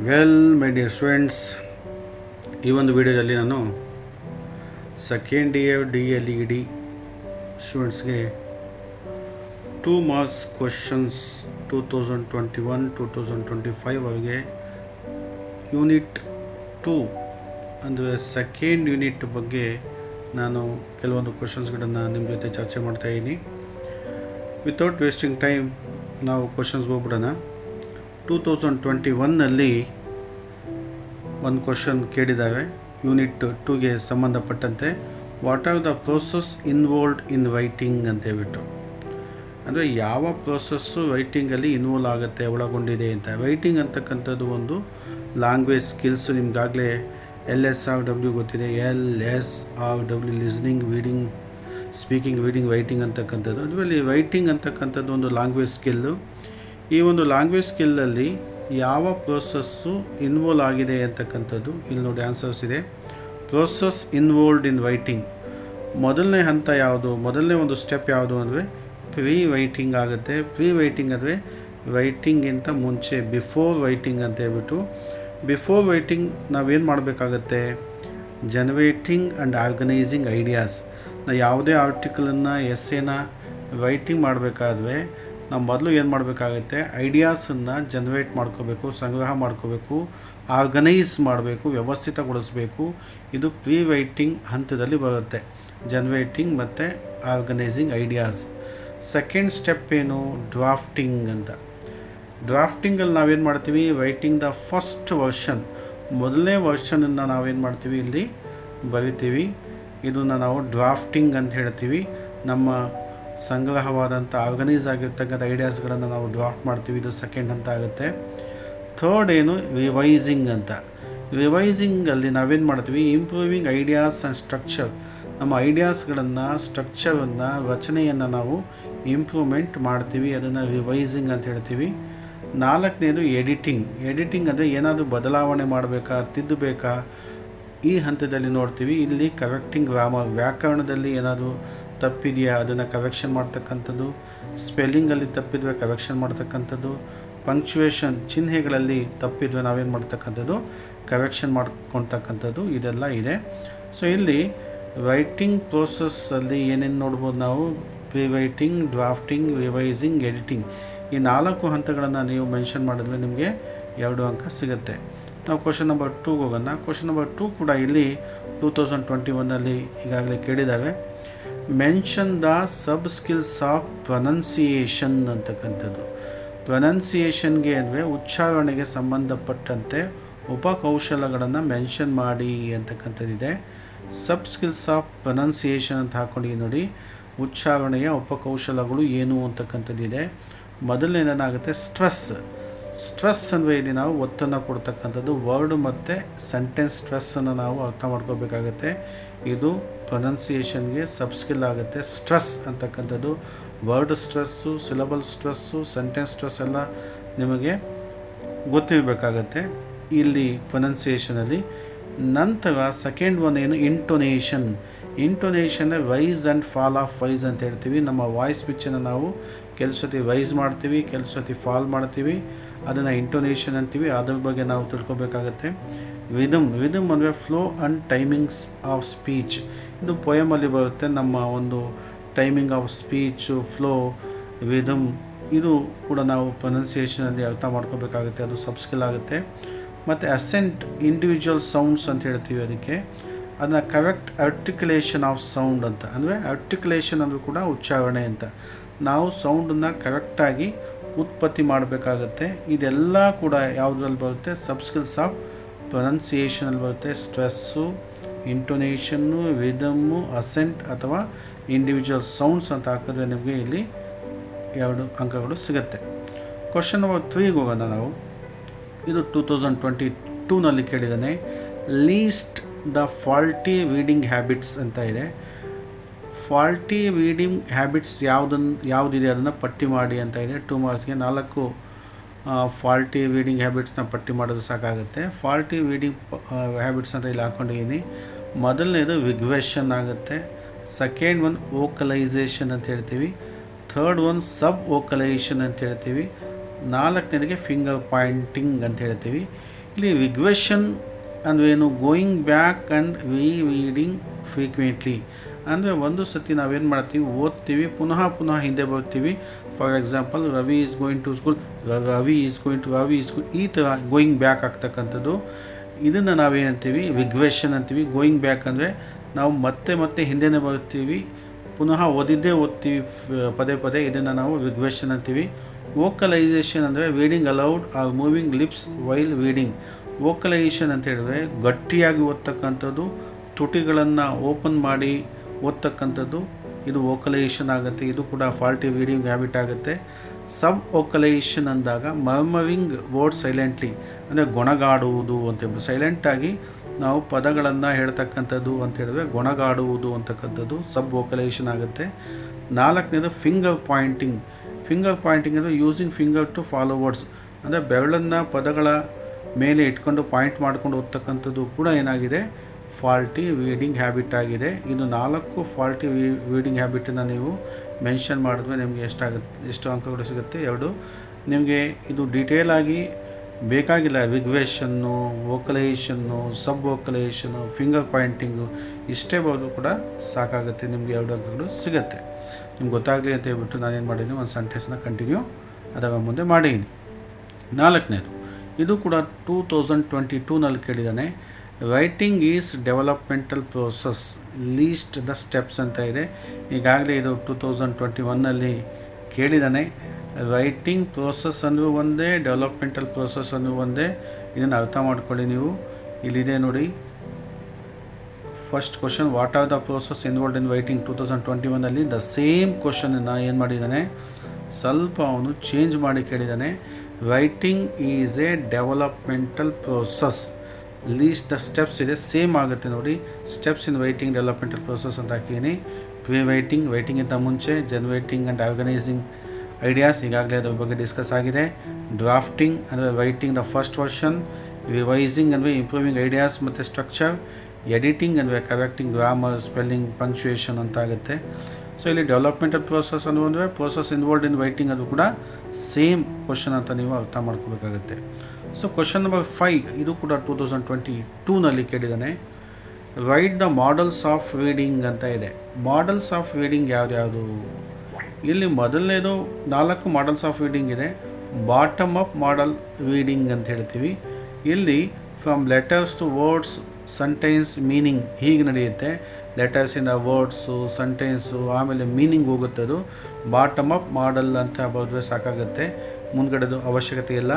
Well my dear students, ಈ ಒಂದು ವಿಡಿಯೋದಲ್ಲಿ ನಾನು ಸೆಕೆಂಡ್ ಇಯರ್ DLED ಸ್ಟೂಡೆಂಟ್ಸ್ಗೆ 2 ಮಾರ್ಕ್ಸ್ ಕ್ವಶನ್ಸ್ 2021-2025 ಅವರಿಗೆ ಯೂನಿಟ್ 2 ಅಂದರೆ ಸೆಕೆಂಡ್ ಯೂನಿಟ್ ಬಗ್ಗೆ ನಾನು ಕೆಲವೊಂದು ಕ್ವಶನ್ಸ್ಗಳನ್ನು ನಿಮ್ಮ ಜೊತೆ ಚರ್ಚೆ ಮಾಡ್ತಾಯಿದ್ದೀನಿ. ವಿತೌಟ್ ವೇಸ್ಟಿಂಗ್ ಟೈಮ್ ನಾವು ಕ್ವಶನ್ಸ್ಗೆ ಹೋಗ್ಬಿಡೋಣ. 2021ನಲ್ಲಿ ಒಂದು ಕ್ವಶನ್ ಕೇಳಿದ್ದಾವೆ ಯೂನಿಟ್ 2ಗೆ ಸಂಬಂಧಪಟ್ಟಂತೆ. What are the process involved in writing ಅಂತ ಹೇಳ್ಬಿಟ್ಟು, ಅಂದರೆ ಯಾವ ಪ್ರೋಸೆಸ್ಸು ರೈಟಿಂಗಲ್ಲಿ ಇನ್ವಾಲ್ವ್ ಆಗುತ್ತೆ, ಒಳಗೊಂಡಿದೆ ಅಂತ. ರೈಟಿಂಗ್ ಅಂತಕ್ಕಂಥದ್ದು ಒಂದು ಲ್ಯಾಂಗ್ವೇಜ್ ಸ್ಕಿಲ್ಸು. ನಿಮಗಾಗಲೇ LSRW ಗೊತ್ತಿದೆ. LSRW listening, reading, speaking, reading, writing ಅಂತಕ್ಕಂಥದ್ದು. ಅದರಲ್ಲಿ ರೈಟಿಂಗ್ ಅಂತಕ್ಕಂಥದ್ದು ಒಂದು ಲ್ಯಾಂಗ್ವೇಜ್ ಸ್ಕಿಲ್ಲು. ಈ ಒಂದು ಲ್ಯಾಂಗ್ವೇಜ್ ಸ್ಕಿಲ್ಲಲ್ಲಿ ಯಾವ ಪ್ರೋಸೆಸ್ಸು ಇನ್ವಾಲ್ವ್ ಆಗಿದೆ ಅಂತಕ್ಕಂಥದ್ದು ಇಲ್ಲಿ ನೋಡಿ ಆನ್ಸರ್ಸ್ ಇದೆ. ಪ್ರೋಸೆಸ್ ಇನ್ವಾಲ್ವ್ಡ್ ಇನ್ ರೈಟಿಂಗ್, ಮೊದಲನೇ ಹಂತ ಯಾವುದು, ಮೊದಲನೇ ಒಂದು ಸ್ಟೆಪ್ ಯಾವುದು ಅಂದರೆ ಪ್ರೀ ರೈಟಿಂಗ್ ಆಗುತ್ತೆ. ಪ್ರೀ ರೈಟಿಂಗ್ ಅಂದರೆ ರೈಟಿಂಗಿಂತ ಮುಂಚೆ, ಬಿಫೋರ್ ರೈಟಿಂಗ್ ಅಂತ ಹೇಳ್ಬಿಟ್ಟು. ಬಿಫೋರ್ ರೈಟಿಂಗ್ ನಾವೇನು ಮಾಡಬೇಕಾಗತ್ತೆ, ಜನರೇಟಿಂಗ್ ಆ್ಯಂಡ್ ಆರ್ಗನೈಸಿಂಗ್ ಐಡಿಯಾಸ್. ನಾವು ಯಾವುದೇ ಆರ್ಟಿಕಲನ್ನು, ಎಸ್ಸೇನ ರೈಟಿಂಗ್ ಮಾಡಬೇಕಾದ್ರೆ ನಾವು ಮೊದಲು ಏನು ಮಾಡಬೇಕಾಗತ್ತೆ, ಐಡಿಯಾಸನ್ನು ಜನರೇಟ್ ಮಾಡ್ಕೋಬೇಕು, ಸಂಗ್ರಹ ಮಾಡ್ಕೋಬೇಕು, ಆರ್ಗನೈಸ್ ಮಾಡಬೇಕು, ವ್ಯವಸ್ಥಿತಗೊಳಿಸಬೇಕು. ಇದು ಪ್ರೀ ರೈಟಿಂಗ್ ಹಂತದಲ್ಲಿ ಬರುತ್ತೆ, ಜನರೇಟಿಂಗ್ ಮತ್ತು ಆರ್ಗನೈಸಿಂಗ್ ಐಡಿಯಾಸ್. ಸೆಕೆಂಡ್ ಸ್ಟೆಪ್ ಏನು, ಡ್ರಾಫ್ಟಿಂಗ್ ಅಂತ. ಡ್ರಾಫ್ಟಿಂಗಲ್ಲಿ ನಾವೇನು ಮಾಡ್ತೀವಿ, ರೈಟಿಂಗ್ ದ ಫಸ್ಟ್ ವರ್ಷನ್, ಮೊದಲನೇ ವರ್ಷನನ್ನು ನಾವೇನು ಮಾಡ್ತೀವಿ, ಇಲ್ಲಿ ಬರಿತೀವಿ. ಇದನ್ನು ನಾವು ಡ್ರಾಫ್ಟಿಂಗ್ ಅಂತ ಹೇಳ್ತೀವಿ. ನಮ್ಮ ಸಂಗ್ರಹವಾದಂಥ ಆರ್ಗನೈಸ್ ಆಗಿರ್ತಕ್ಕಂಥ ಐಡಿಯಾಸ್ಗಳನ್ನು ನಾವು ಡ್ರಾಫ್ಟ್ ಮಾಡ್ತೀವಿ. ಇದು ಸೆಕೆಂಡ್ ಹಂತ ಆಗುತ್ತೆ. ಥರ್ಡ್ ಏನು, ರಿವೈಸಿಂಗ್ ಅಂತ. ರಿವೈಸಿಂಗಲ್ಲಿ ನಾವೇನು ಮಾಡ್ತೀವಿ, ಇಂಪ್ರೂವಿಂಗ್ ಐಡಿಯಾಸ್ ಆ್ಯಂಡ್ ಸ್ಟ್ರಕ್ಚರ್. ನಮ್ಮ ಐಡಿಯಾಸ್ಗಳನ್ನು, ಸ್ಟ್ರಕ್ಚರನ್ನು, ರಚನೆಯನ್ನು ನಾವು ಇಂಪ್ರೂವ್ಮೆಂಟ್ ಮಾಡ್ತೀವಿ. ಅದನ್ನು ರಿವೈಸಿಂಗ್ ಅಂತ ಹೇಳ್ತೀವಿ. ನಾಲ್ಕನೇದು ಎಡಿಟಿಂಗ್. ಎಡಿಟಿಂಗ್ ಅಂದರೆ ಏನಾದರೂ ಬದಲಾವಣೆ ಮಾಡಬೇಕಾ, ತಿದ್ದಬೇಕಾ, ಈ ಹಂತದಲ್ಲಿ ನೋಡ್ತೀವಿ. ಇಲ್ಲಿ ಕರೆಕ್ಟಿಂಗ್ ಗ್ರಾಮರ್, ವ್ಯಾಕರಣದಲ್ಲಿ ಏನಾದರೂ ತಪ್ಪಿದೆಯಾ ಅದನ್ನು ಕರೆಕ್ಷನ್ ಮಾಡ್ತಕ್ಕಂಥದ್ದು, ಸ್ಪೆಲ್ಲಿಂಗಲ್ಲಿ ತಪ್ಪಿದ್ರೆ ಕರೆಕ್ಷನ್ ಮಾಡ್ತಕ್ಕಂಥದ್ದು, ಪಂಕ್ಚುಯೇಷನ್, ಚಿಹ್ನೆಗಳಲ್ಲಿ ತಪ್ಪಿದ್ರೆ ನಾವೇನು ಮಾಡ್ತಕ್ಕಂಥದ್ದು, ಕರೆಕ್ಷನ್ ಮಾಡ್ಕೊಳ್ತಕ್ಕಂಥದ್ದು, ಇದೆಲ್ಲ ಇದೆ. ಸೊ ಇಲ್ಲಿ ರೈಟಿಂಗ್ ಪ್ರೋಸೆಸ್ಸಲ್ಲಿ ಏನೇನು ನೋಡ್ಬೋದು ನಾವು, pre writing, drafting, revising, editing. ಈ 4 ಹಂತಗಳನ್ನು ನೀವು ಮೆನ್ಷನ್ ಮಾಡಿದ್ರೆ ನಿಮಗೆ 2 ಅಂಕ ಸಿಗುತ್ತೆ. ನಾವು ಕ್ವಶನ್ ನಂಬರ್ 2ಗೆ ಹೋಗೋಣ. ಕ್ವಶನ್ ನಂಬರ್ 2 ಕೂಡ ಇಲ್ಲಿ 2021ನಲ್ಲಿ ಈಗಾಗಲೇ ಕೇಳಿದ್ದಾವೆ. Mention the sub skills of pronunciation ಅಂತಕ್ಕಂಥದ್ದು. ಪ್ರೊನೌನ್ಸಿಯೇಷನ್ಗೆ ಅಂದರೆ ಉಚ್ಚಾರಣೆಗೆ ಸಂಬಂಧಪಟ್ಟಂತೆ ಉಪಕೌಶಲಗಳನ್ನು ಮೆನ್ಷನ್ ಮಾಡಿ ಅಂತಕ್ಕಂಥದ್ದಿದೆ. ಸಬ್ ಸ್ಕಿಲ್ಸ್ ಆಫ್ ಪ್ರೊನೌನ್ಸಿಯೇಷನ್ ಅಂತ ಹಾಕ್ಕೊಂಡು ನೋಡಿ, ಉಚ್ಚಾರಣೆಯ ಉಪಕೌಶಲಗಳು ಏನು ಅಂತಕ್ಕಂಥದ್ದಿದೆ. ಮೊದಲನೇದಾಗುತ್ತೆ ಸ್ಟ್ರೆಸ್. ಸ್ಟ್ರೆಸ್ ಅಂದರೆ ಇಲ್ಲಿ ನಾವು ಒತ್ತನ್ನು ಕೊಡ್ತಕ್ಕಂಥದ್ದು. ವರ್ಡ್ ಮತ್ತು ಸೆಂಟೆನ್ಸ್ ಸ್ಟ್ರೆಸ್ಸನ್ನು ನಾವು ಅರ್ಥ ಮಾಡ್ಕೋಬೇಕಾಗತ್ತೆ. ಇದು ಪ್ರೊನೌನ್ಸಿಯೇಷನ್ಗೆ ಸಬ್ ಸ್ಕಿಲ್ ಆಗುತ್ತೆ. ಸ್ಟ್ರೆಸ್ ಅಂತಕ್ಕಂಥದ್ದು word stress, syllable stress, sentence stress ಎಲ್ಲ ನಿಮಗೆ ಗೊತ್ತಿರಬೇಕಾಗತ್ತೆ ಇಲ್ಲಿ ಪ್ರೊನೌನ್ಸಿಯೇಷನಲ್ಲಿ. ನಂತರ ಸೆಕೆಂಡ್ ಒನ್ ಏನು, intonation. Intonation rise and fall of voice ಅಂತ ಹೇಳ್ತೀವಿ. ನಮ್ಮ ವಾಯ್ಸ್ ಪಿಚ್ಚನ್ನು ನಾವು ಕೆಲವು ಸತಿ ರೈಸ್ ಮಾಡ್ತೀವಿ, ಕೆಲವು ಸತಿ ಫಾಲ್ ಮಾಡ್ತೀವಿ, ಅದನ್ನು ಇಂಟೊನೇಷನ್ ಅಂತೀವಿ. ಅದ್ರ ಬಗ್ಗೆ ನಾವು ತಿಳ್ಕೊಬೇಕಾಗತ್ತೆ. ರಿದಮ್. ರಿದಮ್ ಅಂದರೆ flow and timings of speech. ಇದು ಪೊಯಮಲ್ಲಿ ಬರುತ್ತೆ. ನಮ್ಮ ಒಂದು timing of speech, flow, rhythm, ಇದು ಕೂಡ ನಾವು ಪ್ರೊನೌನ್ಸಿಯೇಷನಲ್ಲಿ ಅರ್ಥ ಮಾಡ್ಕೋಬೇಕಾಗುತ್ತೆ. ಅದು ಸಬ್ ಸ್ಕಿಲ್ ಆಗುತ್ತೆ. ಮತ್ತು ಅಸೆಂಟ್, ಇಂಡಿವಿಜುವಲ್ ಸೌಂಡ್ಸ್ ಅಂತ ಹೇಳ್ತೀವಿ ಅದಕ್ಕೆ. ಅದನ್ನು ಕರೆಕ್ಟ್ ಆರ್ಟಿಕ್ಯುಲೇಷನ್ ಆಫ್ ಸೌಂಡ್ ಅಂತ, ಅಂದರೆ ಆರ್ಟಿಕ್ಯುಲೇಷನ್ ಅಂದರೂ ಕೂಡ ಉಚ್ಚಾರಣೆ ಅಂತ. ನಾವು ಸೌಂಡನ್ನು ಕರೆಕ್ಟಾಗಿ ಉತ್ಪತ್ತಿ ಮಾಡಬೇಕಾಗತ್ತೆ. ಇದೆಲ್ಲ ಕೂಡ ಯಾವುದ್ರಲ್ಲಿ ಬರುತ್ತೆ, ಸಬ್ ಸ್ಕಿಲ್ಸ್ ಆಫ್ ಪ್ರೊನೌನ್ಸಿಯೇಷನಲ್ಲಿ ಬರುತ್ತೆ. ಸ್ಟ್ರೆಸ್ಸು, ಇಂಟೊನೇಷನ್ನು, ರಿದಮ್ಮು, ಅಸೆಂಟ್ ಅಥವಾ ಇಂಡಿವಿಜುವಲ್ ಸೌಂಡ್ಸ್ ಅಂತ ಹಾಕಿದ್ರೆ ನಿಮಗೆ ಇಲ್ಲಿ 2 ಅಂಕಗಳು ಸಿಗುತ್ತೆ. ಕ್ವಶನ್ ನಂಬರ್ 3ಗೆ ಹೋಗೋಣ ನಾವು. ಇದು 2022ನಲ್ಲಿ ಕೇಳಿದ್ದಾನೆ. List the faulty reading habits ಅಂತ ಇದೆ. ಫಾಲ್ಟಿ ರೀಡಿಂಗ್ ಹ್ಯಾಬಿಟ್ಸ್ ಯಾವುದಿದೆ ಅದನ್ನು ಪಟ್ಟಿ ಮಾಡಿ ಅಂತ ಇದೆ. 2 ಮಾರ್ಕ್ಸ್ಗೆ 4 ಫಾಲ್ಟಿ ರೀಡಿಂಗ್ ಹ್ಯಾಬಿಟ್ಸ್ನ ಪಟ್ಟಿ ಮಾಡೋದು ಸಾಕಾಗುತ್ತೆ. ಫಾಲ್ಟಿ ರೀಡಿಂಗ್ ಹ್ಯಾಬಿಟ್ಸ್ ಅಂತ ಇಲ್ಲಿ ಹಾಕ್ಕೊಂಡಿದ್ದೀನಿ. ಮೊದಲನೇದು ರಿಗ್ರೆಷನ್ ಆಗುತ್ತೆ. ಸೆಕೆಂಡ್ ಒನ್ ವೋಕಲೈಸೇಷನ್ ಅಂತ ಹೇಳ್ತೀವಿ. ಥರ್ಡ್ ಒನ್ ಸಬ್ ವೋಕಲೈಸೇಷನ್ ಅಂತ ಹೇಳ್ತೀವಿ. 4ನೇದಿಗೆ ಫಿಂಗರ್ ಪಾಯಿಂಟಿಂಗ್ ಅಂತ ಹೇಳ್ತೀವಿ. ಇಲ್ಲಿ ರಿಗ್ರೆಷನ್ ಅಂದ್ರೇನು, going back and reading frequently ಅಂದರೆ ಒಂದು ಸತಿ ನಾವೇನು ಮಾಡ್ತೀವಿ, ಓದ್ತೀವಿ, ಪುನಃ ಹಿಂದೆ ಬರ್ತೀವಿ. For example Ravi is going to school, Ravi is going ಈ ಥರ ಗೋಯಿಂಗ್ ಬ್ಯಾಕ್ ಆಗ್ತಕ್ಕಂಥದ್ದು. ಇದನ್ನು ನಾವೇನಂತೀವಿ, ರಿಗ್ರೆಷನ್ ಅಂತೀವಿ. ಗೋಯಿಂಗ್ ಬ್ಯಾಕ್ ಅಂದರೆ ನಾವು ಮತ್ತೆ ಹಿಂದೆನೇ ಬರ್ತೀವಿ, ಪುನಃ ಓದ್ತೀವಿ ಪದೇ. ಇದನ್ನು ನಾವು ರಿಗ್ರೆಷನ್ ಅಂತೀವಿ. ವೋಕಲೈಸೇಷನ್ ಅಂದರೆ reading aloud or moving lips while reading. Vocalization ಅಂತ ಹೇಳಿದ್ರೆ ಗಟ್ಟಿಯಾಗಿ ಓದ್ತಕ್ಕಂಥದ್ದು, ತುಟಿಗಳನ್ನು ಓಪನ್ ಮಾಡಿ ಓದ್ತಕ್ಕಂಥದ್ದು, ಇದು ವೋಕಲೈಸೇಷನ್ ಆಗುತ್ತೆ. ಇದು ಕೂಡ ಫಾಲ್ಟಿ ರೀಡಿಂಗ್ ಹ್ಯಾಬಿಟ್ ಆಗುತ್ತೆ. ಸಬ್ ವೋಕಲೈಸೇಷನ್ ಅಂದಾಗ ಮರ್ಮರಿಂಗ್ ವರ್ಡ್ ಸೈಲೆಂಟ್ಲಿ ಅಂದರೆ ಗೊಣಗಾಡುವುದು ಅಂತೇಳಿ, ಸೈಲೆಂಟಾಗಿ ನಾವು ಪದಗಳನ್ನು ಹೇಳ್ತಕ್ಕಂಥದ್ದು ಅಂತ ಹೇಳಿದ್ರೆ ಗೊಣಗಾಡುವುದು ಅಂತಕ್ಕಂಥದ್ದು ಸಬ್ ವೋಕಲೈಸೇಷನ್ ಆಗುತ್ತೆ. 4ನೇದು ಫಿಂಗರ್ ಪಾಯಿಂಟಿಂಗ್. ಫಿಂಗರ್ ಪಾಯಿಂಟಿಂಗ್ ಅಂದರೆ using finger to follow words ಅಂದರೆ ಬೆರಳನ್ನು ಪದಗಳ ಮೇಲೆ ಇಟ್ಕೊಂಡು ಪಾಯಿಂಟ್ ಮಾಡ್ಕೊಂಡು ಓದ್ತಕ್ಕಂಥದ್ದು ಕೂಡ ಏನಾಗಿದೆ, ಫಾಲ್ಟಿ ರೀಡಿಂಗ್ ಹ್ಯಾಬಿಟ್ ಆಗಿದೆ. ಇದು 4 ಫಾಲ್ಟಿ ರೀಡಿಂಗ್ ಹ್ಯಾಬಿಟನ್ನು ನೀವು ಮೆನ್ಷನ್ ಮಾಡಿದ್ರೆ ನಿಮಗೆ ಎಷ್ಟು ಅಂಕಗಳು ಸಿಗುತ್ತೆ? 2. ನಿಮಗೆ ಇದು ಡೀಟೇಲಾಗಿ ಬೇಕಾಗಿಲ್ಲ. ರಿಗ್ರೆಷನ್ನು, ವೋಕಲೈಸೇಷನ್ನು, ಸಬ್ ವೋಕಲೈಸೇಷನ್ನು, ಫಿಂಗರ್ ಪಾಯಿಂಟಿಂಗು ಇಷ್ಟೇ ಬರೋದು ಕೂಡ ಸಾಕಾಗುತ್ತೆ, ನಿಮಗೆ 2 ಅಂಕಗಳು ಸಿಗುತ್ತೆ. ನಿಮ್ಗೆ ಗೊತ್ತಾಗಲಿ ಅಂತ ಹೇಳ್ಬಿಟ್ಟು ನಾನೇನು ಮಾಡಿದ್ದೀನಿ, ಒಂದು ಸೆಂಟೆನ್ಸ್ನ ಕಂಟಿನ್ಯೂ ಅದರ ಮುಂದೆ ಮಾಡಿದ್ದೀನಿ. 4ನೇದು ಇದು ಕೂಡ 2022ನಲ್ಲಿ ಕೇಳಿದ್ದಾನೆ. Writing is developmental process, list the steps ಅಂತ ಇದೆ. ಈಗಾಗಲೇ ಇದು 2021ನಲ್ಲಿ ಕೇಳಿದ್ದಾನೆ. ರೈಟಿಂಗ್ ಪ್ರೋಸೆಸ್ ಅನ್ನೂ ಒಂದೇ, ಡೆವಲಪ್ಮೆಂಟಲ್ ಪ್ರೋಸೆಸ್ ಅನ್ನೂ ಒಂದೇ. ಇದನ್ನು ಅರ್ಥ ಮಾಡ್ಕೊಳ್ಳಿ ನೀವು. ಇಲ್ಲಿದೆ ನೋಡಿ, first question, what are the process involved in writing 2021ನಲ್ಲಿ ದ ಸೇಮ್ ಕ್ವಶನನ್ನು ಏನು ಮಾಡಿದ್ದಾನೆ, ಸ್ವಲ್ಪ ಅವನು ಚೇಂಜ್ ಮಾಡಿ ಕೇಳಿದ್ದಾನೆ. Writing is a developmental process, list the steps ಇದೆ, ಸೇಮ್ ಆಗುತ್ತೆ ನೋಡಿ. Steps in writing developmental process ಅಂತ ಹಾಕೀನಿ. ಪ್ರೀ ರೈಟಿಂಗಿಂತ ಮುಂಚೆ ಜನರೇಟಿಂಗ್ ಆ್ಯಂಡ್ ಆರ್ಗನೈಸಿಂಗ್ ಐಡಿಯಾಸ್, ಈಗಾಗಲೇ ಅದ್ರ ಬಗ್ಗೆ ಡಿಸ್ಕಸ್ ಆಗಿದೆ. ಡ್ರಾಫ್ಟಿಂಗ್ ಅಂದರೆ writing the first version, revising ಅಂದರೆ ಇಂಪ್ರೂವಿಂಗ್ ಐಡಿಯಾಸ್ ಮತ್ತು ಸ್ಟ್ರಕ್ಚರ್, ಎಡಿಟಿಂಗ್ ಅಂದರೆ ಕರೆಕ್ಟಿಂಗ್ ಗ್ರಾಮರ್, ಸ್ಪೆಲ್ಲಿಂಗ್, ಪಂಕ್ಚುಯೇಷನ್ ಅಂತ ಆಗುತ್ತೆ. ಸೊ ಇಲ್ಲಿ ಡೆವಲಪ್ಮೆಂಟಲ್ ಪ್ರೋಸೆಸ್ ಅಂದರೆ ಪ್ರೋಸೆಸ್ ಇನ್ವಾಲ್ಡ್ ಇನ್ ರೈಟಿಂಗ್, ಅದು ಕೂಡ ಸೇಮ್ ಕ್ವಶನ್ ಅಂತ ನೀವು ಅರ್ಥ ಮಾಡ್ಕೋಬೇಕಾಗುತ್ತೆ. ಸೊ ಕ್ವಶನ್ ನಂಬರ್ 5 ಇದು ಕೂಡ 2022ನಲ್ಲಿ ಕೇಳಿದ್ದಾನೆ. Write the models of reading ಅಂತ ಇದೆ. ಮಾಡಲ್ಸ್ ಆಫ್ ರೀಡಿಂಗ್ ಯಾವ್ದು? ಇಲ್ಲಿ ಮೊದಲನೇದು 4 ಮಾಡಲ್ಸ್ ಆಫ್ ರೀಡಿಂಗ್ ಇದೆ. ಬಾಟಮ್ ಅಪ್ ಮಾಡಲ್ ರೀಡಿಂಗ್ ಅಂತ ಹೇಳ್ತೀವಿ. ಇಲ್ಲಿ from letters to words, sentence, meaning ಹೀಗೆ ನಡೆಯುತ್ತೆ. ಲೆಟರ್ಸಿಂದ ವರ್ಡ್ಸು, ಸೆಂಟೆನ್ಸು, ಆಮೇಲೆ ಮೀನಿಂಗ್ ಹೋಗುತ್ತೆ. ಅದು ಬಾಟಮ್ ಅಪ್ ಮಾಡಲ್ ಅಂತ ಬರೆದ್ರೆ ಸಾಕಾಗುತ್ತೆ, ಮುಂದ್ಗಡೆದು ಅವಶ್ಯಕತೆ ಇಲ್ಲ.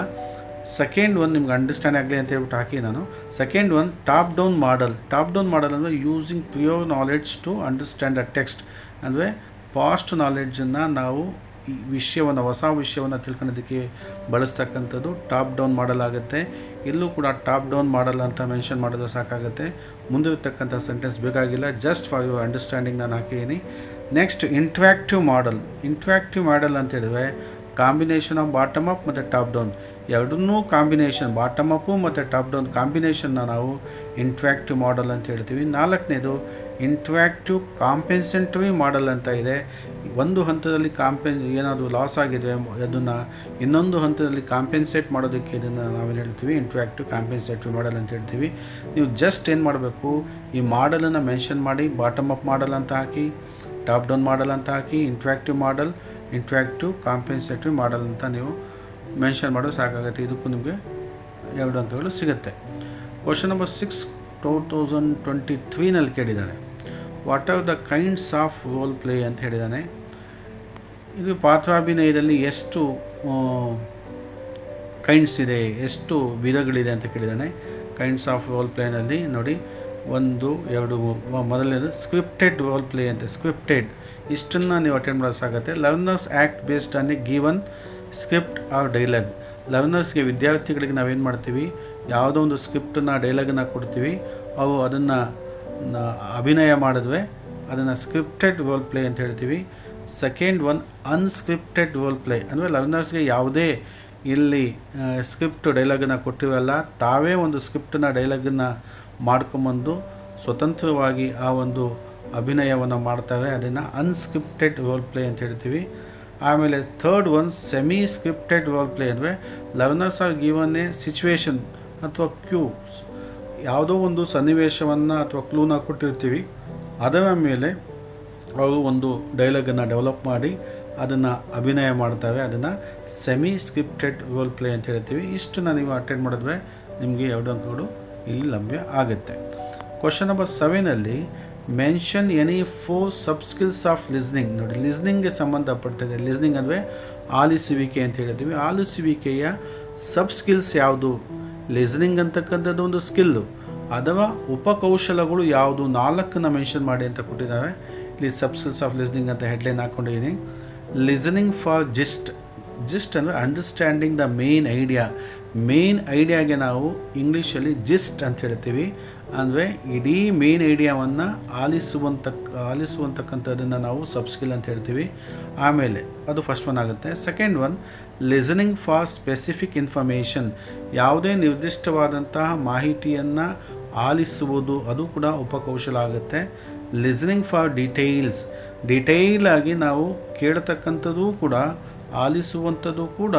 ಸೆಕೆಂಡ್ ಒನ್ ನಿಮ್ಗೆ ಅಂಡರ್ಸ್ಟ್ಯಾಂಡ್ ಆಗಲಿ ಅಂತ ಹೇಳ್ಬಿಟ್ಟು ಹಾಕಿ ನಾನು. Second one top down model. Top down model ಅಂದರೆ using pure knowledge to understand a text, ಅಂದರೆ ಪಾಸ್ಟ್ ನಾಲೆಡ್ಜನ್ನು ನಾವು ಈ ವಿಷಯವನ್ನು, ಹೊಸ ವಿಷಯವನ್ನು ತಿಳ್ಕೊಳ್ಳೋದಕ್ಕೆ ಬಳಸ್ತಕ್ಕಂಥದ್ದು ಟಾಪ್ ಡೌನ್ ಮಾಡಲ್ ಆಗುತ್ತೆ. ಇಲ್ಲೂ ಕೂಡ ಟಾಪ್ ಡೌನ್ ಮಾಡಲ್ ಅಂತ ಮೆನ್ಷನ್ ಮಾಡೋದು ಸಾಕಾಗುತ್ತೆ, ಮುಂದಿರತಕ್ಕಂಥ ಸೆಂಟೆನ್ಸ್ ಬೇಕಾಗಿಲ್ಲ, ಜಸ್ಟ್ ಫಾರ್ ಯುವರ್ ಅಂಡರ್ಸ್ಟ್ಯಾಂಡಿಂಗ್ ನಾನು ಹಾಕಿದ್ದೀನಿ. ನೆಕ್ಸ್ಟ್ ಇಂಟ್ರ್ಯಾಕ್ಟಿವ್ ಮಾಡಲ್. ಇಂಟ್ರ್ಯಾಕ್ಟಿವ್ ಮಾಡಲ್ ಅಂತ ಹೇಳಿದ್ರೆ ಕಾಂಬಿನೇಷನ್ ಆಫ್ ಬಾಟಮ್ ಅಪ್ ಮತ್ತು ಟಾಪ್ ಡೌನ್, ಎರಡನ್ನೂ ಕಾಂಬಿನೇಷನ್, ಬಾಟಮ್ ಅಪ್ಪು ಮತ್ತು ಟಾಪ್ ಡೌನ್ ಕಾಂಬಿನೇಷನ್ನ ನಾವು ಇಂಟ್ರ್ಯಾಕ್ಟಿವ್ ಮಾಡಲ್ ಅಂತ ಹೇಳ್ತೀವಿ. 4ನೇದು ಇಂಟ್ರ್ಯಾಕ್ಟಿವ್ ಕಾಂಪೆನ್ಸೆಂಟ್ರಿ ಮಾಡಲ್ ಅಂತ ಇದೆ. ಒಂದು ಹಂತದಲ್ಲಿ ಏನಾದರೂ ಲಾಸ್ ಆಗಿದ್ರೆ ಅದನ್ನು ಇನ್ನೊಂದು ಹಂತದಲ್ಲಿ ಕಾಂಪೆನ್ಸೇಟ್ ಮಾಡೋದಕ್ಕೆ ಇದನ್ನು ನಾವೇನು ಹೇಳ್ತೀವಿ, ಇಂಟ್ರ್ಯಾಕ್ಟಿವ್ ಕಾಂಪೆನ್ಸೇಟ್ರಿ ಮಾಡಲ್ ಅಂತ ಹೇಳ್ತೀವಿ. ನೀವು ಜಸ್ಟ್ ಏನು ಮಾಡಬೇಕು, ಈ ಮಾಡಲನ್ನು ಮೆನ್ಷನ್ ಮಾಡಿ ಬಾಟಮ್ ಅಪ್ ಮಾಡಲ್ ಅಂತ ಹಾಕಿ, ಟಾಪ್ ಡೌನ್ ಮಾಡಲ್ ಅಂತ ಹಾಕಿ, ಇಂಟ್ರ್ಯಾಕ್ಟಿವ್ ಮಾಡಲ್, ಇಂಟ್ರ್ಯಾಕ್ಟಿವ್ ಕಾಂಪೆನ್ಸೇಟ್ರಿ ಮಾಡಲ್ ಅಂತ ನೀವು ಮೆನ್ಷನ್ ಮಾಡೋದು ಸಾಕಾಗುತ್ತೆ. ಇದಕ್ಕೂ ನಿಮಗೆ 2 ಅಂಕಗಳು ಸಿಗುತ್ತೆ. ಕ್ವಶನ್ ನಂಬರ್ 6 2023ನಲ್ಲಿ ಕೇಳಿದ್ದಾನೆ. What are the kinds of role play ಅಂತ ಹೇಳಿದ್ದಾನೆ. ಇದು ಪಾತ್ರಾಭಿನಯದಲ್ಲಿ ಎಷ್ಟು ಕೈಂಡ್ಸ್ ಇದೆ, ಎಷ್ಟು ವಿಧಗಳಿದೆ ಅಂತ ಕೇಳಿದ್ದಾನೆ. ಕೈಂಡ್ಸ್ ಆಫ್ ರೋಲ್ ಪ್ಲೇನಲ್ಲಿ ನೋಡಿ 1, 2, 3. ಮೊದಲನೇದು ಸ್ಕ್ರಿಪ್ಟೆಡ್ ರೋಲ್ ಪ್ಲೇ ಅಂತ. ಸ್ಕ್ರಿಪ್ಟೆಡ್ ಇಷ್ಟನ್ನು ನೀವು ಅಟೆಂಡ್ ಮಾಡೋಕ್ಕಾಗತ್ತೆ. Learners act based on a given script or dialogue. ಲರ್ನರ್ಸ್ಗೆ, ವಿದ್ಯಾರ್ಥಿಗಳಿಗೆ ನಾವೇನು ಮಾಡ್ತೀವಿ, ಯಾವುದೋ ಒಂದು ಸ್ಕ್ರಿಪ್ಟನ್ನು, ಡೈಲಾಗನ್ನು ಕೊಡ್ತೀವಿ, ಅವು ಅದನ್ನು ಅಭಿನಯ ಮಾಡಿದ್ವಿ, ಅದನ್ನು ಸ್ಕ್ರಿಪ್ಟೆಡ್ ರೋಲ್ ಪ್ಲೇ ಅಂತ ಹೇಳ್ತೀವಿ. Second one unscripted roll play ಅಂದರೆ ಲರ್ನರ್ಸ್ಗೆ ಯಾವುದೇ ಇಲ್ಲಿ ಸ್ಕ್ರಿಪ್ಟ್ ಡೈಲಾಗನ್ನು ಕೊಟ್ಟಿವಲ್ಲ, ತಾವೇ ಒಂದು ಸ್ಕ್ರಿಪ್ಟನ್ನು ಡೈಲಾಗನ್ನು ಮಾಡ್ಕೊಂಬಂದು ಸ್ವತಂತ್ರವಾಗಿ ಆ ಒಂದು ಅಭಿನಯವನ್ನು ಮಾಡ್ತವೆ, ಅದನ್ನು ಅನ್ಸ್ಕ್ರಿಪ್ಟೆಡ್ ರೋಲ್ ಪ್ಲೇ ಅಂತ ಹೇಳ್ತೀವಿ. ಆಮೇಲೆ third one semi scripted role play ಅಂದರೆ learners are given a situation ಅಥವಾ ಕ್ಯೂಸ್, ಯಾವುದೋ ಒಂದು ಸನ್ನಿವೇಶವನ್ನು ಅಥವಾ ಕ್ಲೂನ ಕೊಟ್ಟಿರ್ತೀವಿ, ಅದರ ಮೇಲೆ ಅವರು ಒಂದು ಡೈಲಾಗನ್ನು ಡೆವಲಪ್ ಮಾಡಿ ಅದನ್ನು ಅಭಿನಯ ಮಾಡ್ತವೆ. ಅದನ್ನು ಸೆಮಿ ಸ್ಕ್ರಿಪ್ಟೆಡ್ ರೋಲ್ ಪ್ಲೇ ಅಂತ ಹೇಳ್ತೀವಿ. ಇಷ್ಟನ್ನು ನೀವು ಅಟೆಂಡ್ ಮಾಡಿದ್ರೆ ನಿಮಗೆ 2 ಅಂಕಗಳು ಇಲ್ಲಿ ಲಭ್ಯ ಆಗುತ್ತೆ. Question number 7 mention any 4 sub skills of listening. ನೋಡಿ, ಲಿಸ್ನಿಂಗ್ಗೆ ಸಂಬಂಧಪಟ್ಟಿದೆ. ಲಿಸ್ನಿಂಗ್ ಅಂದರೆ ಆಲಿಸುವಿಕೆ ಅಂತ ಹೇಳ್ತೀವಿ. ಆಲಿಸುವಿಕೆಯ ಸಬ್ ಸ್ಕಿಲ್ಸ್ ಯಾವುದು? ಲಿಸ್ನಿಂಗ್ ಅಂತಕ್ಕಂಥದ್ದು ಒಂದು ಸ್ಕಿಲ್ಲು, ಅಥವಾ ಉಪಕೌಶಲಗಳು ಯಾವುದು? 4 ಮೆನ್ಷನ್ ಮಾಡಿ ಅಂತ ಕೊಟ್ಟಿದ್ದಾವೆ. ಇಲ್ಲಿ ಸಬ್ ಸ್ಕಿಲ್ಸ್ ಆಫ್ ಲಿಸ್ನಿಂಗ್ ಅಂತ ಹೆಡ್ಲೈನ್ ಹಾಕ್ಕೊಂಡಿದ್ದೀನಿ. ಲಿಸನಿಂಗ್ ಫಾರ್ ಜಿಸ್ಟ್ ಅಂದರೆ ಅಂಡರ್ಸ್ಟ್ಯಾಂಡಿಂಗ್ ದ ಮೇನ್ ಐಡಿಯಾಗೆ ನಾವು ಇಂಗ್ಲೀಷಲ್ಲಿ ಜಿಸ್ಟ್ ಅಂತ ಹೇಳ್ತೀವಿ. ಅಂದರೆ ಇಡೀ ಮೇನ್ ಐಡಿಯಾವನ್ನು ಆಲಿಸುವಂತಕ್ಕಂಥದ್ದನ್ನು ನಾವು ಸಬ್ ಸ್ಕಿಲ್ ಅಂತ ಹೇಳ್ತೀವಿ. ಆಮೇಲೆ ಅದು ಫಸ್ಟ್ ಒನ್ ಆಗುತ್ತೆ. Second one listening for specific information, ಯಾವುದೇ ನಿರ್ದಿಷ್ಟವಾದಂತಹ ಮಾಹಿತಿಯನ್ನು ಆಲಿಸುವುದು, ಅದು ಕೂಡ ಉಪಕೌಶಲ ಆಗುತ್ತೆ. ಲಿಸನಿಂಗ್ ಫಾರ್ ಡೀಟೇಲ್ ಆಗಿ ನಾವು ಕೇಳತಕ್ಕಂಥದ್ದು ಕೂಡ, ಆಲಿಸುವಂಥದ್ದು ಕೂಡ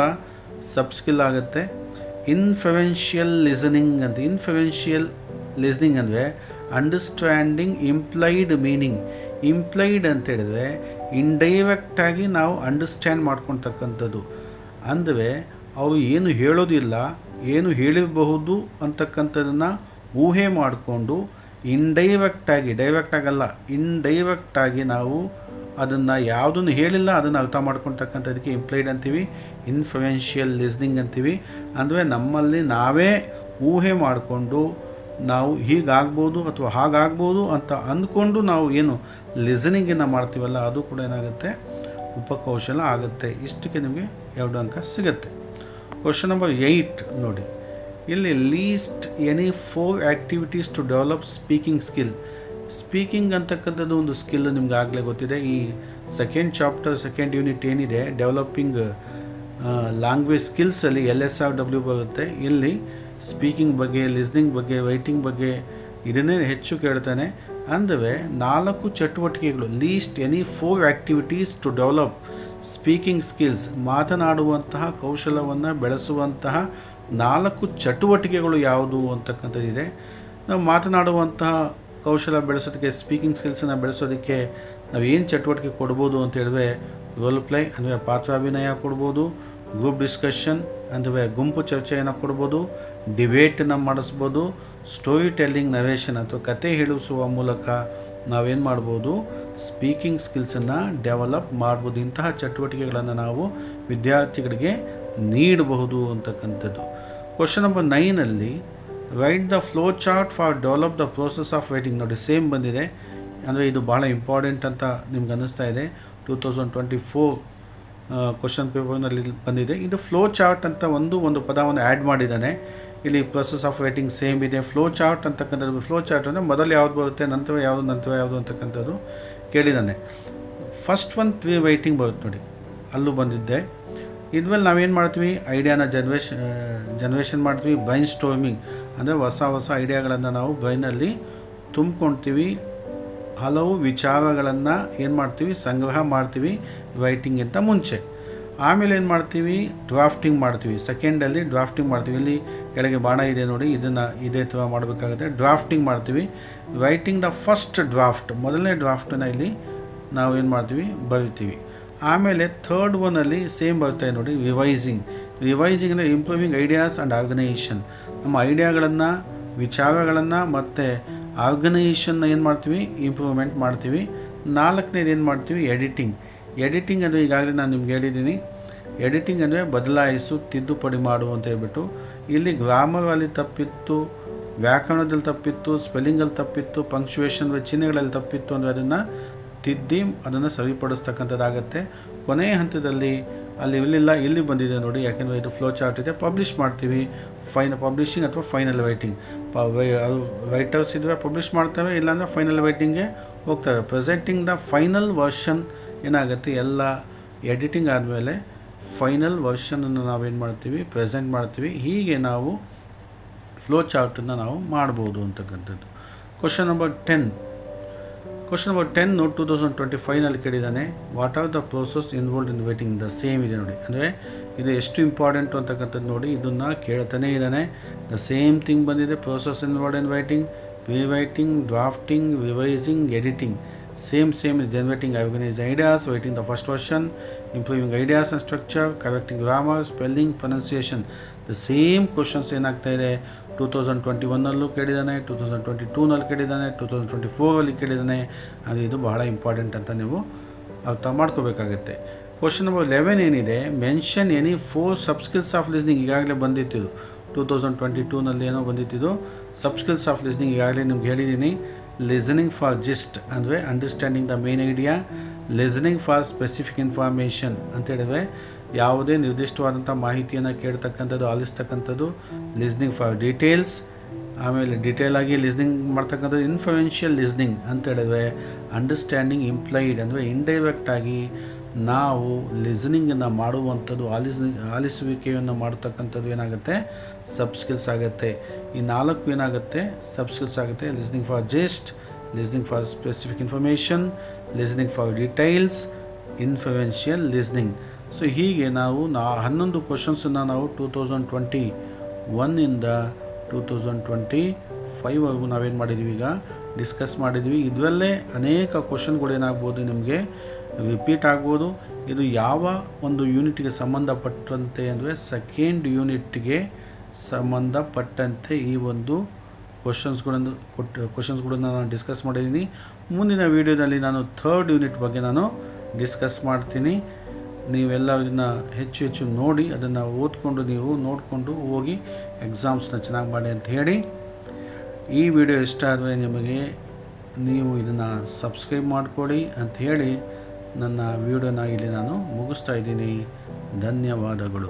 ಸಬ್ ಸ್ಕಿಲ್ ಆಗುತ್ತೆ. ಇನ್ಫ್ಲುಯೆನ್ಷಿಯಲ್ ಲಿಸನಿಂಗ್ ಅಂದರೆ ಅಂಡರ್ಸ್ಟ್ಯಾಂಡಿಂಗ್ ಇಂಪ್ಲೈಡ್ ಮೀನಿಂಗ್. ಇಂಪ್ಲೈಡ್ ಅಂತ ಹೇಳಿದ್ರೆ ಇಂಡೈರೆಕ್ಟಾಗಿ ನಾವು ಅಂಡರ್ಸ್ಟ್ಯಾಂಡ್ ಮಾಡ್ಕೊಳ್ತಕ್ಕಂಥದ್ದು. ಅಂದರೆ ಅವರು ಏನು ಹೇಳೋದಿಲ್ಲ, ಏನು ಹೇಳಿರಬಹುದು ಅಂತಕ್ಕಂಥದ್ದನ್ನು ಊಹೆ ಮಾಡಿಕೊಂಡು ಇಂಡೈರೆಕ್ಟಾಗಿ ನಾವು ಅದನ್ನು ಯಾವುದನ್ನು ಹೇಳಿಲ್ಲ ಅದನ್ನು ಅರ್ಥ ಮಾಡ್ಕೊಳ್ತಕ್ಕಂಥದ್ದಕ್ಕೆ ಇಂಪ್ಲೈಡ್ ಅಂತೀವಿ, ಇನ್ಫ್ಲುಯೆನ್ಷಿಯಲ್ ಲಿಸ್ನಿಂಗ್ ಅಂತೀವಿ. ಅಂದರೆ ನಮ್ಮಲ್ಲಿ ನಾವೇ ಊಹೆ ಮಾಡಿಕೊಂಡು ನಾವು ಹೀಗಾಗ್ಬೋದು ಅಥವಾ ಹಾಗಾಗ್ಬೋದು ಅಂತ ಅಂದ್ಕೊಂಡು ನಾವು ಏನು ಲಿಸನಿಂಗನ್ನು ಮಾಡ್ತೀವಲ್ಲ, ಅದು ಕೂಡ ಏನಾಗುತ್ತೆ, ಉಪಕೌಶಲ ಆಗುತ್ತೆ. ಇಷ್ಟಕ್ಕೆ ನಿಮಗೆ 2 ಅಂಕ ಸಿಗುತ್ತೆ. ಕ್ವಶನ್ ನಂಬರ್ 8 ನೋಡಿ, ಇಲ್ಲಿ least any 4 activities to develop speaking skill. Speaking ಅಂತಕ್ಕಂಥದ್ದು ಒಂದು ಸ್ಕಿಲ್ ನಿಮ್ಗೆ ಆಗಲೇ ಗೊತ್ತಿದೆ. ಈ ಸೆಕೆಂಡ್ ಚಾಪ್ಟರ್ ಸೆಕೆಂಡ್ ಯೂನಿಟ್ ಏನಿದೆ ಡೆವಲಪಿಂಗ್ ಲ್ಯಾಂಗ್ವೇಜ್ ಸ್ಕಿಲ್ಸಲ್ಲಿ LSRW ಬರುತ್ತೆ. ಇಲ್ಲಿ ಸ್ಪೀಕಿಂಗ್ ಬಗ್ಗೆ, ಲಿಸ್ನಿಂಗ್ ಬಗ್ಗೆ, ರೈಟಿಂಗ್ ಬಗ್ಗೆ ಇದನ್ನೇ ಹೆಚ್ಚು ಕೇಳ್ತಾನೆ. ಅಂದರೆ 4 ಚಟುವಟಿಕೆಗಳು, list any 4 activities to develop speaking skills, ಮಾತನಾಡುವಂತಹ ಕೌಶಲವನ್ನು ಬೆಳೆಸುವಂತಹ 4 ಚಟುವಟಿಕೆಗಳು ಯಾವುದು ಅಂತಕ್ಕಂಥದ್ದಿದೆ. ನಾವು ಮಾತನಾಡುವಂತಹ ಕೌಶಲ ಬೆಳೆಸೋದಕ್ಕೆ, ಸ್ಪೀಕಿಂಗ್ ಸ್ಕಿಲ್ಸನ್ನು ಬೆಳೆಸೋದಕ್ಕೆ ನಾವು ಏನು ಚಟುವಟಿಕೆ ಕೊಡ್ಬೋದು ಅಂತ ಹೇಳಿದ್ರೆ, ರೋಲ್ ಪ್ಲೇ ಅಂದರೆ ಪಾತ್ರಾಭಿನಯ ಕೊಡ್ಬೋದು, ಗ್ರೂಪ್ ಡಿಸ್ಕಷನ್ ಅಂದರೆ ಗುಂಪು ಚರ್ಚೆಯನ್ನು ಕೊಡ್ಬೋದು, ಡಿಬೇಟನ್ನು ಮಾಡಿಸ್ಬೋದು, ಸ್ಟೋರಿ ಟೆಲ್ಲಿಂಗ್ ನರೇಷನ್ ಅಥವಾ ಕತೆ ಹೇಳಿಸುವ ಮೂಲಕ ನಾವೇನು ಮಾಡ್ಬೋದು, ಸ್ಪೀಕಿಂಗ್ ಸ್ಕಿಲ್ಸನ್ನು ಡೆವಲಪ್ ಮಾಡ್ಬೋದು. ಇಂತಹ ಚಟುವಟಿಕೆಗಳನ್ನು ನಾವು ವಿದ್ಯಾರ್ಥಿಗಳಿಗೆ ನೀಡಬಹುದು ಅಂತಕ್ಕಂಥದ್ದು. Question number 9 right the flow chart for develop the process of writing. ನೋಡಿ, ಸೇಮ್ ಬಂದಿದೆ. ಅಂದರೆ ಇದು ಭಾಳ ಇಂಪಾರ್ಟೆಂಟ್ ಅಂತ ನಿಮ್ಗೆ ಅನ್ನಿಸ್ತಾ ಇದೆ. 2024 ಕ್ವಶನ್ ಪೇಪರ್ನಲ್ಲಿ ಬಂದಿದೆ. ಇದು ಫ್ಲೋ ಚಾರ್ಟ್ ಅಂತ ಒಂದು ಪದವನ್ನು ಆ್ಯಡ್ ಮಾಡಿದ್ದಾನೆ. ಇಲ್ಲಿ ಪ್ರೊಸೆಸ್ ಆಫ್ ರೈಟಿಂಗ್ ಸೇಮ್ ಇದೆ. ಫ್ಲೋ ಚಾರ್ಟ್ ಅಂತಕ್ಕಂಥದ್ದು, ಫ್ಲೋ ಚಾರ್ಟ್ ಅಂದರೆ ಮೊದಲು ಯಾವುದು ಬರುತ್ತೆ, ನಂತರ ಯಾವುದು ಅಂತಕ್ಕಂಥದ್ದು ಕೇಳಿದ್ದಾನೆ. ಫಸ್ಟ್ ಒನ್ ಪ್ರೀ ರೈಟಿಂಗ್ ಬರುತ್ತೆ ನೋಡಿ, ಅಲ್ಲೂ ಬಂದಿದ್ದೆ. ಇದ್ಮೇಲೆ ನಾವೇನು ಮಾಡ್ತೀವಿ, ಐಡಿಯಾನ ಜನ್ರೇಷನ್ ಮಾಡ್ತೀವಿ. ಬ್ರೈನ್ ಸ್ಟೋರ್ಮಿಂಗ್ ಅಂದರೆ ಹೊಸ ಐಡಿಯಾಗಳನ್ನು ನಾವು ಬ್ರೈನಲ್ಲಿ ತುಂಬ್ಕೊಳ್ತೀವಿ. ಹಲವು ವಿಚಾರಗಳನ್ನು ಏನು ಮಾಡ್ತೀವಿ, ಸಂಗ್ರಹ ಮಾಡ್ತೀವಿ ರೈಟಿಂಗಿಂತ ಮುಂಚೆ. ಆಮೇಲೆ ಏನು ಮಾಡ್ತೀವಿ, ಡ್ರಾಫ್ಟಿಂಗ್ ಮಾಡ್ತೀವಿ. ಸೆಕೆಂಡಲ್ಲಿ ಡ್ರಾಫ್ಟಿಂಗ್ ಮಾಡ್ತೀವಿ. ಇಲ್ಲಿ ಕೆಳಗೆ ಬಾಣ ಇದೆ ನೋಡಿ, ಇದನ್ನು ಇದೇ ಥರ ಮಾಡಬೇಕಾಗುತ್ತೆ. ಡ್ರಾಫ್ಟಿಂಗ್ ಮಾಡ್ತೀವಿ. ರೈಟಿಂಗ್ ದ ಫಸ್ಟ್ ಡ್ರಾಫ್ಟ್, ಮೊದಲನೇ ಡ್ರಾಫ್ಟನ್ನು ಇಲ್ಲಿ ನಾವು ಏನು ಮಾಡ್ತೀವಿ, ಬರಿತೀವಿ. ಆಮೇಲೆ ಥರ್ಡ್ ಒನ್ನಲ್ಲಿ ಸೇಮ್ ಬರ್ತಾಯಿದೆ ನೋಡಿ, ರಿವೈಸಿಂಗ್ ಅಂದರೆ ಇಂಪ್ರೂವಿಂಗ್ ಐಡಿಯಾಸ್ ಆ್ಯಂಡ್ ಆರ್ಗನೈಸೇಷನ್. ನಮ್ಮ ಐಡಿಯಾಗಳನ್ನು, ವಿಚಾರಗಳನ್ನು ಮತ್ತು ಆರ್ಗನೈಸೇಷನ್ನ ಏನು ಮಾಡ್ತೀವಿ, ಇಂಪ್ರೂವ್ಮೆಂಟ್ ಮಾಡ್ತೀವಿ. 4ನೇದು ಏನು ಮಾಡ್ತೀವಿ, ಎಡಿಟಿಂಗ್ ಅಂದರೆ ಈಗಾಗಲೇ ನಾನು ನಿಮ್ಗೆ ಹೇಳಿದ್ದೀನಿ. ಎಡಿಟಿಂಗ್ ಅಂದರೆ ಬದಲಾಯಿಸು, ತಿದ್ದುಪಡಿ ಮಾಡು ಅಂತ ಹೇಳ್ಬಿಟ್ಟು. ಇಲ್ಲಿ ಗ್ರಾಮರಲ್ಲಿ ತಪ್ಪಿತ್ತು, ವ್ಯಾಕರಣದಲ್ಲಿ ತಪ್ಪಿತ್ತು, ಸ್ಪೆಲ್ಲಿಂಗಲ್ಲಿ ತಪ್ಪಿತ್ತು, ಪಂಕ್ಚುಯೇಷನ್ ಚಿಹ್ನೆಗಳಲ್ಲಿ ತಪ್ಪಿತ್ತು ಅಂದರೆ ಅದನ್ನು ತಿದ್ದಿ ಅದನ್ನು ಸರಿಪಡಿಸ್ತಕ್ಕಂಥದ್ದಾಗತ್ತೆ. ಕೊನೆಯ ಹಂತದಲ್ಲಿ ಅಲ್ಲಿ ಇರಲಿಲ್ಲ, ಇಲ್ಲಿ ಬಂದಿದೆ ನೋಡಿ, ಯಾಕೆಂದರೆ ಇದು ಫ್ಲೋ ಚಾರ್ಟ್ ಇದೆ. ಪಬ್ಲಿಷ್ ಮಾಡ್ತೀವಿ, ಪಬ್ಲಿಷಿಂಗ್ ಅಥವಾ ಫೈನಲ್ ರೈಟಿಂಗ್. ರೈಟರ್ಸ್ ಇದ್ದರೆ ಪಬ್ಲಿಷ್ ಮಾಡ್ತೇವೆ, ಇಲ್ಲಾಂದರೆ ಫೈನಲ್ ರೈಟಿಂಗ್ಗೆ ಹೋಗ್ತವೆ. ಪ್ರೆಸೆಂಟಿಂಗ್ ದ ಫೈನಲ್ ವರ್ಷನ್ ಏನಾಗುತ್ತೆ, ಎಲ್ಲ ಎಡಿಟಿಂಗ್ ಆದಮೇಲೆ ಫೈನಲ್ ವರ್ಷನನ್ನು ನಾವೇನು ಮಾಡ್ತೀವಿ, ಪ್ರೆಸೆಂಟ್ ಮಾಡ್ತೀವಿ. ಹೀಗೆ ನಾವು ಫ್ಲೋ ಚಾರ್ಟನ್ನು ನಾವು ಮಾಡ್ಬೋದು ಅಂತಕ್ಕಂಥದ್ದು. ಕ್ವಶನ್ ನಂಬರ್ 10 2025ನಲ್ಲಿ ಕೇಳಿದ್ದಾನೆ. What are the process involved in writing. The same ಇದೆ ನೋಡಿ. ಅಂದರೆ ಇದು ಎಷ್ಟು ಇಂಪಾರ್ಟೆಂಟು ಅಂತಕ್ಕಂಥದ್ದು ನೋಡಿ. ಇದನ್ನು ಕೇಳ್ತಾನೆ ಇದ್ದಾನೆ. ದ ಸೇಮ್ ಥಿಂಗ್ ಬಂದಿದೆ. Process involved in writing, pre writing, drafting, revising, editing. Same is generating organized ideas, writing the first version, improving ideas and structure, correcting grammar, spelling, pronunciation. The same questions ಏನಾಗ್ತಾ ಇದೆ 2021ನಲ್ಲೂ ಕೇಳಿದ್ದಾನೆ, 2022ನಲ್ಲಿ ಕೇಳಿದ್ದಾನೆ, 2024ಅಲ್ಲಿ ಕೇಳಿದ್ದಾನೆ. ಅದು ಇದು ಬಹಳ important ಅಂತ ನೀವು ಅರ್ಥ ಮಾಡ್ಕೋಬೇಕಾಗತ್ತೆ. ಕ್ವಶನ್ ನಂಬರ್ 11 ಏನಿದೆ, mention any 4 sub skills of listening. ಈಗಾಗಲೇ ಬಂದಿತ್ತಿದ್ದು 2022ನಲ್ಲಿ ಏನೋ ಬಂದಿತ್ತಿದ್ದು ಸಬ್ ಸ್ಕಿಲ್ಸ್ ಆಫ್ ಲಿಸ್ನಿಂಗ್. ಈಗಾಗಲೇ ನಿಮ್ಗೆ ಹೇಳಿದ್ದೀನಿ. ಲಿಸನಿಂಗ್ ಫಾರ್ ಜಿಸ್ಟ್ ಅಂದರೆ understanding the main idea, listening for specific information ಅಂತ ಹೇಳಿದ್ರೆ ಯಾವುದೇ ನಿರ್ದಿಷ್ಟವಾದಂಥ ಮಾಹಿತಿಯನ್ನು ಕೇಳ್ತಕ್ಕಂಥದ್ದು, ಆಲಿಸ್ತಕ್ಕಂಥದ್ದು. ಲಿಸ್ನಿಂಗ್ ಫಾರ್ ಡೀಟೇಲ್ಸ್, ಆಮೇಲೆ ಡೀಟೇಲಾಗಿ ಲಿಸ್ನಿಂಗ್ ಮಾಡ್ತಕ್ಕಂಥದ್ದು. ಇನ್ಫ್ಲುಯೆನ್ಷಿಯಲ್ ಲಿಸ್ನಿಂಗ್ ಅಂತ ಹೇಳಿದ್ರೆ ಅಂಡರ್ಸ್ಟ್ಯಾಂಡಿಂಗ್ ಇಂಪ್ಲೈಡ್ ಅಂದರೆ ಇಂಡೈರೆಕ್ಟಾಗಿ ನಾವು ಲಿಸನಿಂಗನ್ನು ಮಾಡುವಂಥದ್ದು, ಆಲಿಸುವಿಕೆಯನ್ನು ಮಾಡತಕ್ಕಂಥದ್ದು ಏನಾಗುತ್ತೆ, ಸಬ್ ಸ್ಕಿಲ್ಸ್ ಆಗುತ್ತೆ. ಈ 4 ಏನಾಗುತ್ತೆ, ಸಬ್ ಸ್ಕಿಲ್ಸ್ ಆಗುತ್ತೆ. Listening for gist, listening for specific information, listening for details, influential listening. So ಹೀಗೆ ನಾವು 11 ಕ್ವಶನ್ಸನ್ನು ನಾವು 2021ಇಂದ 2025ವರೆಗೂ ನಾವೇನು ಮಾಡಿದ್ವಿ, ಈಗ ಡಿಸ್ಕಸ್ ಮಾಡಿದ್ವಿ. ಇದರಲ್ಲೇ ಅನೇಕ ಕ್ವಶನ್ಗಳು ಏನಾಗ್ಬೋದು, ನಿಮಗೆ ರಿಪೀಟ್ ಆಗ್ಬೋದು. ಇದು ಯಾವ ಒಂದು ಯೂನಿಟ್ಗೆ ಸಂಬಂಧಪಟ್ಟಂತೆ ಅಂದರೆ ಸೆಕೆಂಡ್ ಯೂನಿಟ್ಗೆ ಸಂಬಂಧಪಟ್ಟಂತೆ ಈ ಒಂದು ಕ್ವಶನ್ಸ್ಗಳನ್ನು ನಾನು ಡಿಸ್ಕಸ್ ಮಾಡಿದ್ದೀನಿ. ಮುಂದಿನ ವೀಡಿಯೋದಲ್ಲಿ ನಾನು 3rd ಯೂನಿಟ್ ಬಗ್ಗೆ ನಾನು ಡಿಸ್ಕಸ್ ಮಾಡ್ತೀನಿ. ನೀವೆಲ್ಲ ಇದನ್ನು ಹೆಚ್ಚು ನೋಡಿ, ಅದನ್ನು ಓದ್ಕೊಂಡು ನೀವು ನೋಡಿಕೊಂಡು ಹೋಗಿ ಎಕ್ಸಾಮ್ಸ್ನ ಚೆನ್ನಾಗಿ ಮಾಡಿ ಅಂತ ಹೇಳಿ, ಈ ವಿಡಿಯೋ ಇಷ್ಟ ಆದರೆ ನಿಮಗೆ ನೀವು ಇದನ್ನು ಸಬ್ಸ್ಕ್ರೈಬ್ ಮಾಡಿಕೊಡಿ ಅಂತ ಹೇಳಿ ನನ್ನ ವಿಡಿಯೋನ ಇಲ್ಲಿ ನಾನು ಮುಗಿಸ್ತಾ ಇದ್ದೀನಿ. ಧನ್ಯವಾದಗಳು.